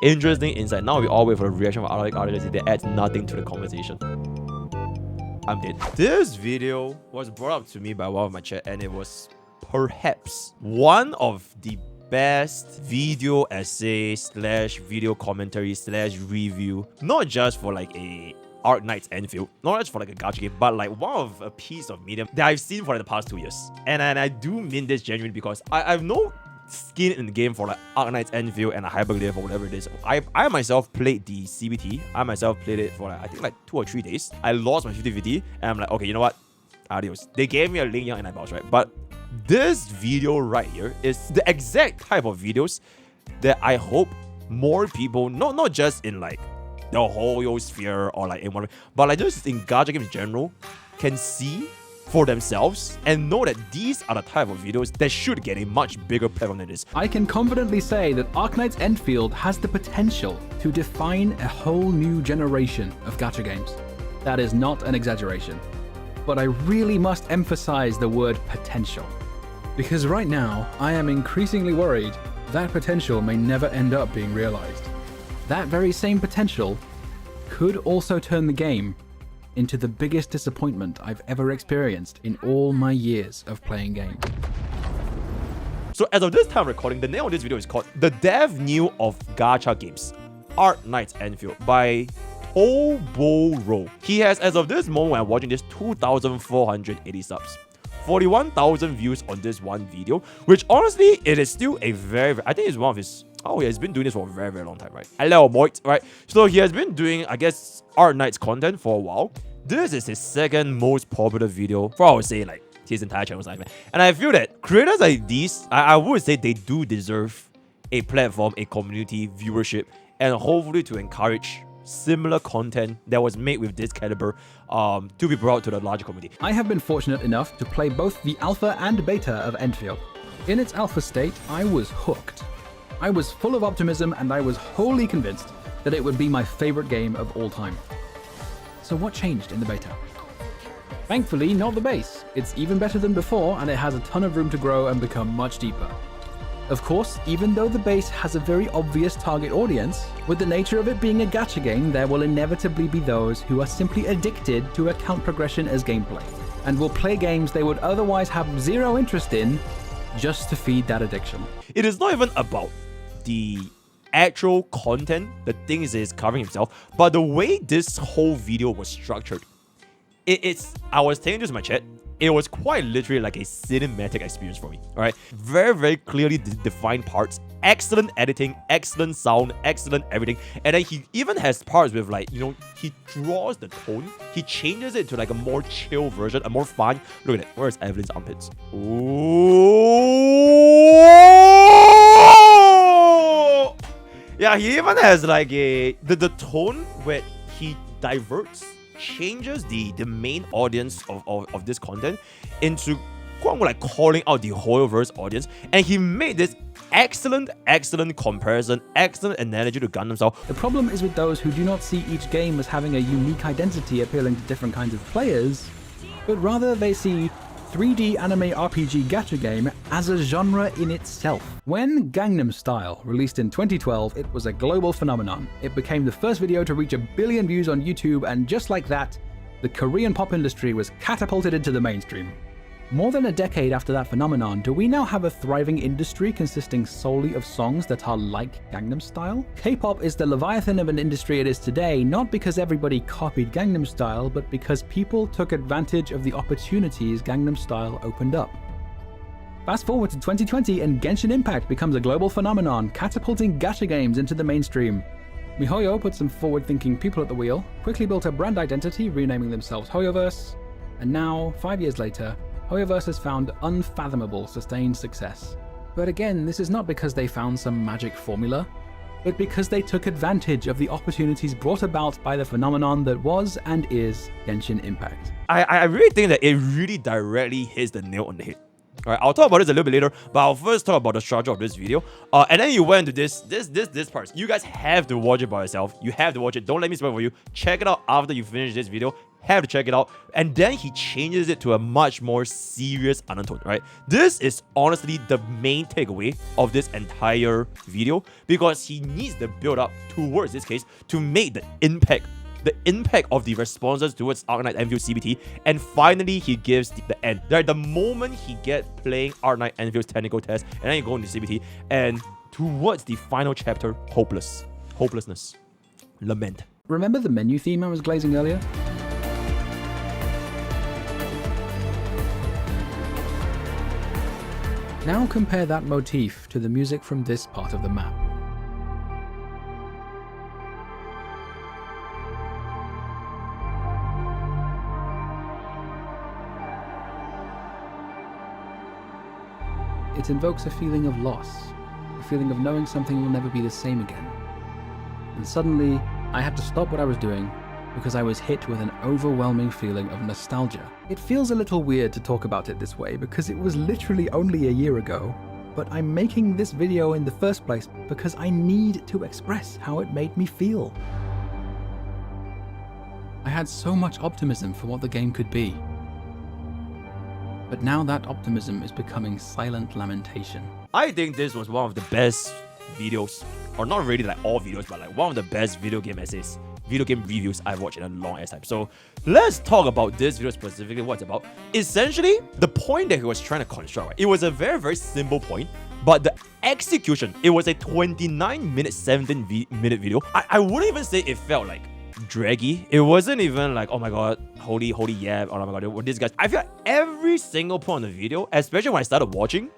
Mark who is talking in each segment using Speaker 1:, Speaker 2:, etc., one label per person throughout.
Speaker 1: Interesting insight. Now we all wait for the reaction of other artists that adds nothing to the conversation. I'm dead. This video was brought up to me by one of my chat, and it was perhaps one of the best video essay slash video commentary slash review, not just for like a Arknights Endfield, not just for like a gacha game, but like one of a piece of medium that I've seen for like the past 2 years. And I do mean this genuinely because I've no skin in the game for like Arknights Endfield and a Hyperglyph or whatever it is. I myself played the CBT. I myself played it for like, I think like 2 or 3 days. I lost my 50-50 and I'm like, okay, you know what? Adios. They gave me a Ling Yang and I bounced, right? But this video right here is the exact type of videos that I hope more people, not just in like the whole sphere or like in one, but like just in gacha games in general, can see for themselves and know that these are the type of videos that should get a much bigger platform than this.
Speaker 2: I can confidently say that Arknights Endfield has the potential to define a whole new generation of gacha games. That is not an exaggeration. But I really must emphasize the word potential. Because right now, I am increasingly worried that potential may never end up being realized. That very same potential could also turn the game into the biggest disappointment I've ever experienced in all my years of playing games.
Speaker 1: So as of this time recording, the name of this video is called The Dev New of Gacha Games, Arknights Endfield by Toboro. He has, as of this moment when I'm watching this, 2,480 subs. 41,000 views on this one video, which honestly, it is still a very, I think it's one of his, oh, he has been doing this for a very, very long time, right? Hello, boy, right? So he has been doing, I guess, Arknights content for a while. This is his second most popular video for, I would say, like, his entire channel's life. And I feel that creators like these, I would say they do deserve a platform, a community, viewership, and hopefully to encourage similar content that was made with this caliber to be brought to the larger community.
Speaker 2: I have been fortunate enough to play both the alpha and beta of Endfield. In its alpha state, I was hooked. I was full of optimism and I was wholly convinced that it would be my favorite game of all time. So what changed in the beta? Thankfully, not the base. It's even better than before and it has a ton of room to grow and become much deeper. Of course, even though the base has a very obvious target audience, with the nature of it being a gacha game, there will inevitably be those who are simply addicted to account progression as gameplay, and will play games they would otherwise have zero interest in just to feed that addiction.
Speaker 1: It is not even about the actual content, the things that is covering himself, but the way this whole video was structured. I was telling this in my chat, it was quite literally like a cinematic experience for me, alright? Very, very clearly defined parts, excellent editing, excellent sound, excellent everything. And then he even has parts with like, you know, he draws the tone, he changes it to like a more chill version, a more fun. Look at it, where's Evelyn's armpits? Ooh! Yeah, he even has like the tone where he diverts, changes the main audience of this content into quote unquote like calling out the Hoyoverse audience, and he made this excellent comparison, excellent analogy to Gundam style.
Speaker 2: The problem is with those who do not see each game as having a unique identity appealing to different kinds of players, but rather they see 3D anime RPG gacha game as a genre in itself. When Gangnam Style released in 2012, it was a global phenomenon. It became the first video to reach 1 billion views on YouTube, and just like that, the Korean pop industry was catapulted into the mainstream. More than a decade after that phenomenon, do we now have a thriving industry consisting solely of songs that are like Gangnam Style? K-pop is the leviathan of an industry it is today, not because everybody copied Gangnam Style, but because people took advantage of the opportunities Gangnam Style opened up. Fast forward to 2020 and Genshin Impact becomes a global phenomenon, catapulting gacha games into the mainstream. MiHoYo put some forward-thinking people at the wheel, quickly built a brand identity, renaming themselves Hoyoverse, and now, 5 years later, Hoyoverse has found unfathomable sustained success. But again, this is not because they found some magic formula, but because they took advantage of the opportunities brought about by the phenomenon that was and is Genshin Impact.
Speaker 1: I really think that it really directly hits the nail on the head. Alright, I'll talk about this a little bit later, but I'll first talk about the structure of this video. And then you went into this part. You guys have to watch it by yourself. You have to watch it. Don't let me spoil it for you. Check it out after you finish this video. Have to check it out. And then he changes it to a much more serious undertone, right? This is honestly the main takeaway of this entire video, because he needs the build up towards this case to make the impact of the responses towards Arknights Endfield CBT, and finally he gives the end. Right, the moment he gets playing Arknights Endfield's technical test, and then you go into CBT, and towards the final chapter, hopelessness, lament.
Speaker 2: Remember the menu theme I was glazing earlier? Now compare that motif to the music from this part of the map. It invokes a feeling of loss, a feeling of knowing something will never be the same again. And suddenly, I had to stop what I was doing because I was hit with an overwhelming feeling of nostalgia. It feels a little weird to talk about it this way because it was literally only a year ago, but I'm making this video in the first place because I need to express how it made me feel. I had so much optimism for what the game could be. But now that optimism is becoming silent lamentation.
Speaker 1: I think this was one of the best videos, or not really like all videos, but like one of the best video game essays, video game reviews I've watched in a long ass time. So let's talk about this video specifically, what it's about. Essentially, the point that he was trying to construct, right? It was a very, very simple point, but the execution, it was a 29-minute, 17-minute video. I wouldn't even say it felt like draggy. It wasn't even like, oh my god, holy yeah, oh my god, what this guy. I feel like every single point of the video, especially when I started watching,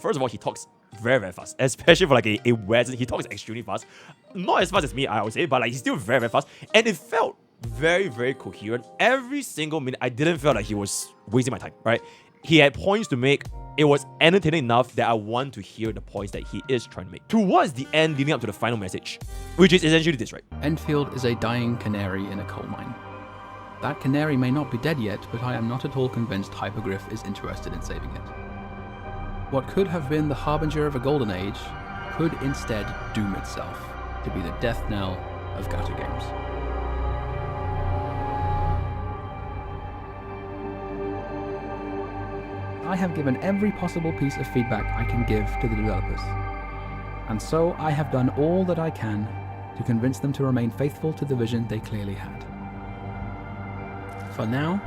Speaker 1: first of all, he talks very, very fast, especially for like a Western. He talks extremely fast. Not as fast as me, I would say, but like he's still very, very fast. And it felt very, very coherent. Every single minute, I didn't feel like he was wasting my time, right? He had points to make. It was entertaining enough that I want to hear the points that he is trying to make. Towards the end, leading up to the final message, which is essentially this, right?
Speaker 2: Endfield is a dying canary in a coal mine. That canary may not be dead yet, but I am not at all convinced Hypergriff is interested in saving it. What could have been the harbinger of a golden age could instead doom itself to be the death knell of Gacha games. I have given every possible piece of feedback I can give to the developers, and so I have done all that I can to convince them to remain faithful to the vision they clearly had. For now,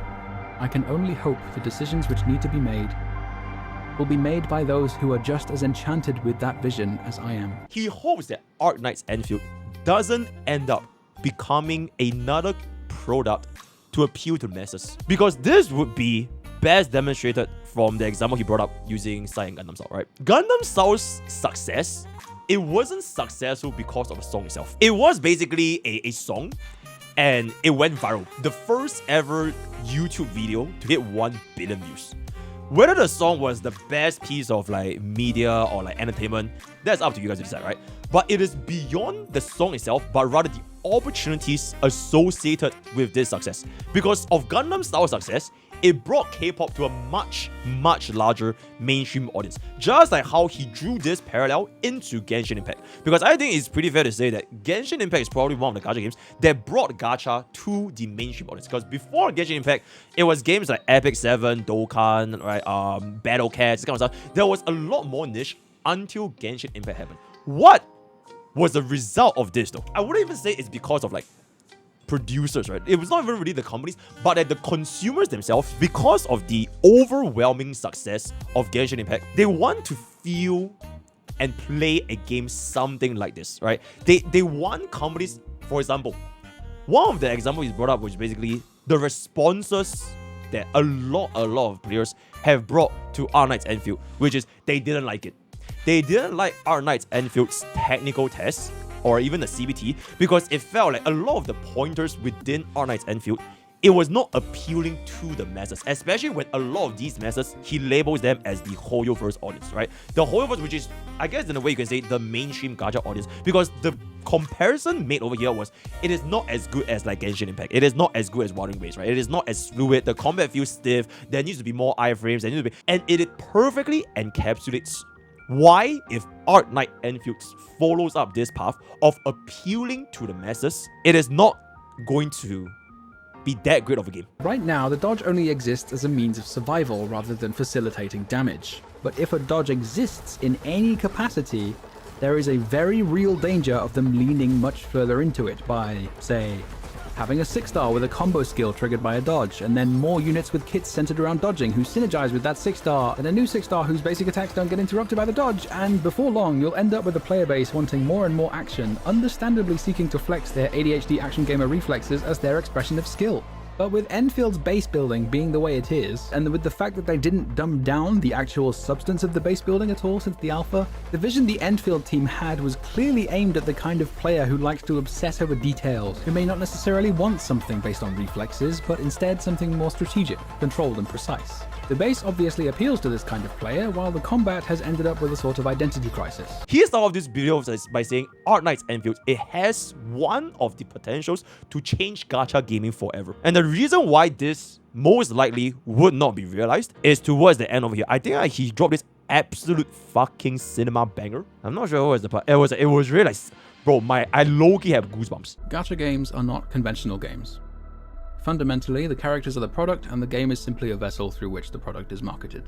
Speaker 2: I can only hope the decisions which need to be made will be made by those who are just as enchanted with that vision as I am.
Speaker 1: He hopes that Arknights Endfield doesn't end up becoming another product to appeal to the masses, because this would be best demonstrated from the example he brought up using Sai and Gundam Style, right? Gundam Style's success, it wasn't successful because of the song itself. It was basically a song, and it went viral. The first ever YouTube video to hit 1 billion views. Whether the song was the best piece of like media or like entertainment, that's up to you guys to decide, right? But it is beyond the song itself, but rather the opportunities associated with this success. Because of Gundam Style success, it brought K-pop to a much, much larger mainstream audience. Just like how he drew this parallel into Genshin Impact. Because I think it's pretty fair to say that Genshin Impact is probably one of the Gacha games that brought Gacha to the mainstream audience. Because before Genshin Impact, it was games like Epic 7, Dokkan, right, Battle Cats, this kind of stuff. There was a lot more niche until Genshin Impact happened. What was the result of this though? I wouldn't even say it's because of like producers, right? It was not even really the companies, but that the consumers themselves, because of the overwhelming success of Genshin Impact, they want to feel and play a game something like this, right? They want companies, for example, one of the examples he brought up was basically the responses that a lot of players have brought to Arknights Endfield, which is they didn't like it. They didn't like Arknights Enfield's technical tests, or even the CBT, because it felt like a lot of the pointers within Arknights Endfield, it was not appealing to the masses, especially when a lot of these masses, he labels them as the Hoyoverse audience, right? The Hoyoverse, which is, I guess in a way you can say, the mainstream gacha audience, because the comparison made over here was, it is not as good as like Genshin Impact, it is not as good as Wuthering Waves, right? It is not as fluid, the combat feels stiff, there needs to be more iframes, there needs to be, and it perfectly encapsulates why, if Arknights Endfield follows up this path of appealing to the masses, it is not going to be that great of a game.
Speaker 2: Right now, the dodge only exists as a means of survival rather than facilitating damage. But if a dodge exists in any capacity, there is a very real danger of them leaning much further into it by, say, having a 6-star with a combo skill triggered by a dodge, and then more units with kits centered around dodging who synergize with that 6-star, and a new 6-star whose basic attacks don't get interrupted by the dodge, and before long you'll end up with a player base wanting more and more action, understandably seeking to flex their ADHD action gamer reflexes as their expression of skill. But with Enfield's base building being the way it is, and with the fact that they didn't dumb down the actual substance of the base building at all since the alpha, the vision the Endfield team had was clearly aimed at the kind of player who likes to obsess over details, who may not necessarily want something based on reflexes, but instead something more strategic, controlled and precise. The base obviously appeals to this kind of player, while the combat has ended up with a sort of identity crisis.
Speaker 1: He started off this video by saying Arknights Endfield, it has one of the potentials to change gacha gaming forever. And the reason why this most likely would not be realized is towards the end of here. I think he dropped this absolute fucking cinema banger. I'm not sure what was the part. It was really like, bro, I low-key have goosebumps.
Speaker 2: Gacha games are not conventional games. Fundamentally, the characters are the product, and the game is simply a vessel through which the product is marketed.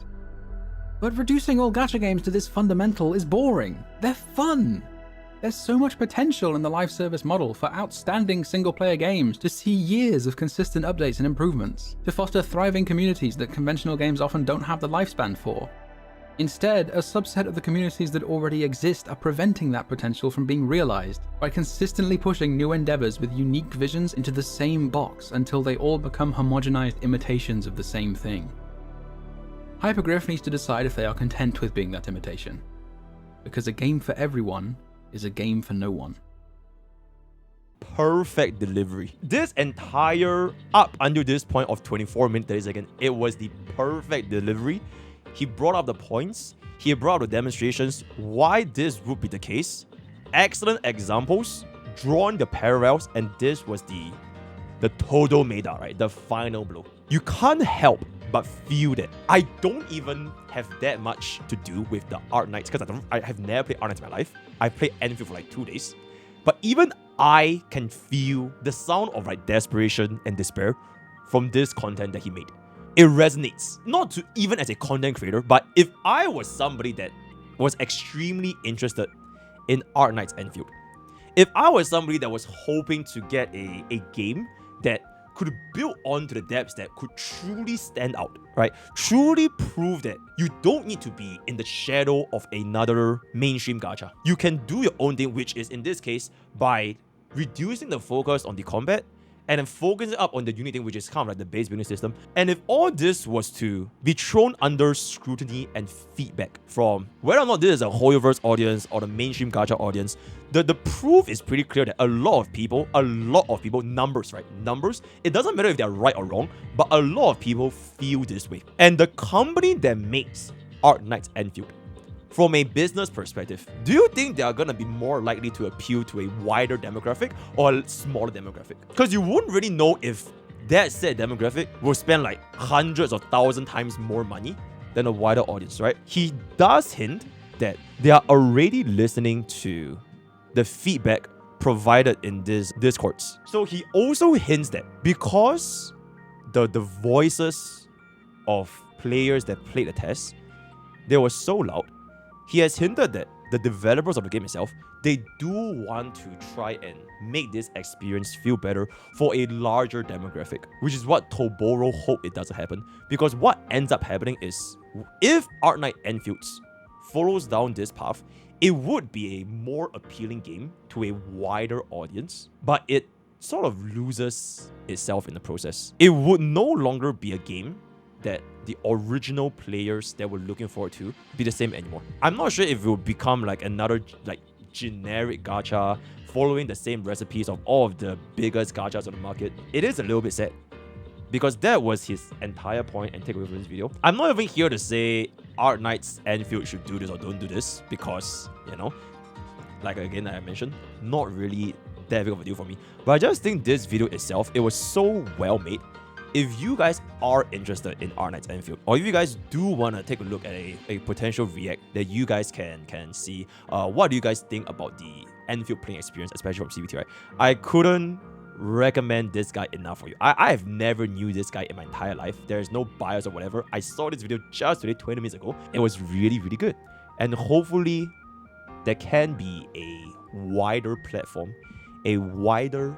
Speaker 2: But reducing all gacha games to this fundamental is boring. They're fun! There's so much potential in the live service model for outstanding single-player games to see years of consistent updates and improvements, to foster thriving communities that conventional games often don't have the lifespan for. Instead, a subset of the communities that already exist are preventing that potential from being realized by consistently pushing new endeavors with unique visions into the same box until they all become homogenized imitations of the same thing. Hypergriff needs to decide if they are content with being that imitation, because a game for everyone is a game for no one.
Speaker 1: Perfect delivery. This entire up until this point of 24 minutes 30 seconds, it was the perfect delivery. He brought up the points, he brought up the demonstrations, why this would be the case. Excellent examples, drawing the parallels, and this was the total meta, right? The final blow. You can't help but feel that. I don't even have that much to do with the Arknights, because I have never played Arknights in my life. I played Endfield for like 2 days. But even I can feel the sound of like desperation and despair from this content that he made. It resonates, not to even as a content creator, but if I was somebody that was extremely interested in Arknights Endfield, if I was somebody that was hoping to get a game that could build onto the depths that could truly stand out, right? Truly prove that you don't need to be in the shadow of another mainstream gacha. You can do your own thing, which is in this case by reducing the focus on the combat and then focusing up on the unit thing, which is kind of like the base building system. And if all this was to be thrown under scrutiny and feedback from whether or not this is a Hoyoverse audience or the mainstream gacha audience, the proof is pretty clear that a lot of people, numbers, right? Numbers, it doesn't matter if they're right or wrong, but a lot of people feel this way. And the company that makes Arknights Endfield, from a business perspective, do you think they are going to be more likely to appeal to a wider demographic or a smaller demographic? Because you wouldn't really know if that said demographic will spend like hundreds of thousand times more money than a wider audience, right? He does hint that they are already listening to the feedback provided in these discords. So he also hints that because the voices of players that played the test, they were so loud, he has hinted that the developers of the game itself, they do want to try and make this experience feel better for a larger demographic, which is what Toboro hope it doesn't happen. Because what ends up happening is, if Arknights Endfield follows down this path, it would be a more appealing game to a wider audience, but it sort of loses itself in the process. It would no longer be a game that the original players that we're looking forward to be the same anymore. I'm not sure if it will become like another like generic gacha following the same recipes of all of the biggest gachas on the market. It is a little bit sad, because that was his entire point and takeaway from this video. I'm not even here to say Arknights Endfield should do this or don't do this, because, you know, like again I mentioned, not really that big of a deal for me. But I just think this video itself, it was so well made. If you guys are interested in Arknights Endfield, or if you guys do want to take a look at a potential react that you guys can see, what do you guys think about the Endfield playing experience, especially from CBT, right? I couldn't recommend this guy enough for you. I have never knew this guy in my entire life. There's no bias or whatever. I saw this video just today, 20 minutes ago. It was really, really good. And hopefully there can be a wider platform, a wider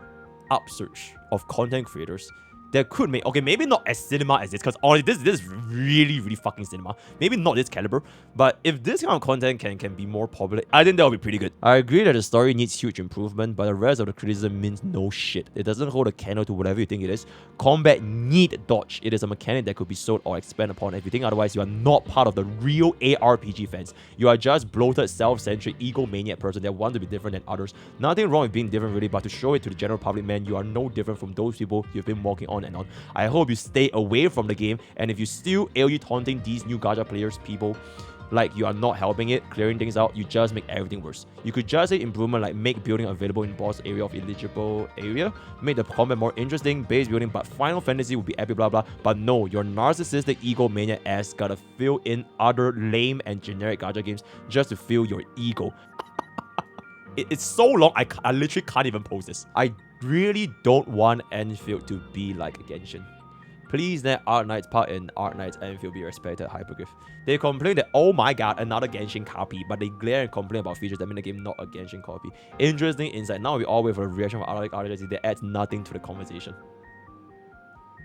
Speaker 1: upsurge of content creators that could make, okay, maybe not as cinema as this, because honestly, this is really, really fucking cinema. Maybe not this caliber, but if this kind of content can be more popular, I think that would be pretty good. I agree that the story needs huge improvement, but the rest of the criticism means no shit. It doesn't hold a candle to whatever you think it is. Combat need dodge. It is a mechanic that could be sold or expanded upon. If you think otherwise, you are not part of the real ARPG fans. You are just bloated, self-centric, egomaniac person that want to be different than others. Nothing wrong with being different really, but to show it to the general public, man, you are no different from those people you've been walking on and on. I hope you stay away from the game, and if you still AoE taunting these new Gacha players, people, like you are not helping it, clearing things out, you just make everything worse. You could just say improvement like make building available in boss area of eligible area, make the combat more interesting, base building, but Final Fantasy would be epic, blah blah. But no, your narcissistic egomaniac ass gotta fill in other lame and generic Gacha games just to fill your ego. It's so long, I literally can't even post this. I really don't want Endfield to be like Genshin. Please let Arknights part in Arknights Endfield be respected, Hyperglyph. They complain that, oh my god, another Genshin copy, but they glare and complain about features that make the game not a Genshin copy. Interesting insight. Now we all wait for a reaction from Arknights that adds nothing to the conversation.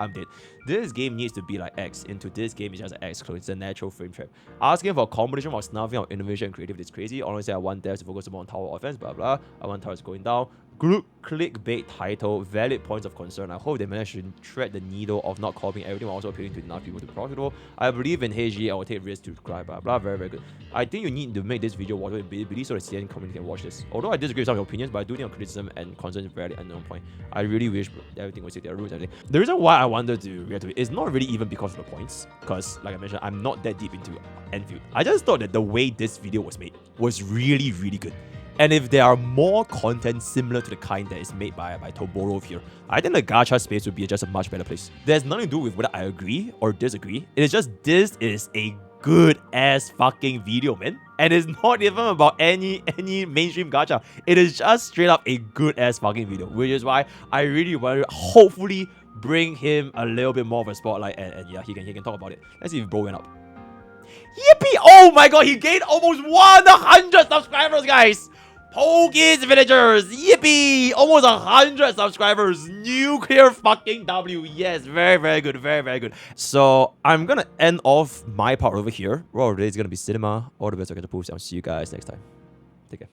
Speaker 1: I'm dead. This game needs to be like X. Into this game is just an X clone. It's a natural frame trap. Asking for a competition while snuffing out innovation and creativity is crazy. Honestly, I want devs to focus more on tower offense, blah blah. I want towers going down. Group clickbait title, valid points of concern. I hope they manage to thread the needle of not copying everything while also appealing to enough people to be profitable. I believe in HG, I will take risks to cry, blah blah. Very, very good. I think you need to make this video watchable in Bilibili so the CN community can watch this. Although I disagree with some of your opinions, but I do think criticism and concern is very unknown point. I really wish everything would stick to their roots. Everything. The reason why I wanted to react to it is not really even because of the points, because like I mentioned, I'm not that deep into Endfield. I just thought that the way this video was made was really, really good. And if there are more content similar to the kind that is made by Toboro here, I think the gacha space would be just a much better place. There's nothing to do with whether I agree or disagree. It is just this is a good ass fucking video, man. And it's not even about any mainstream gacha. It is just straight up a good ass fucking video, which is why I really want to hopefully bring him a little bit more of a spotlight, and yeah, he can talk about it. Let's see if bro went up. Yippee! Oh my god, he gained almost 100 subscribers, guys! Pokke's villagers! Yippee! Almost 100 subscribers! Nuclear fucking W! Yes, very, very good, very, very good. So, I'm gonna end off my part over here. Well, today's gonna be cinema. All the best, I get to post. I'll see you guys next time.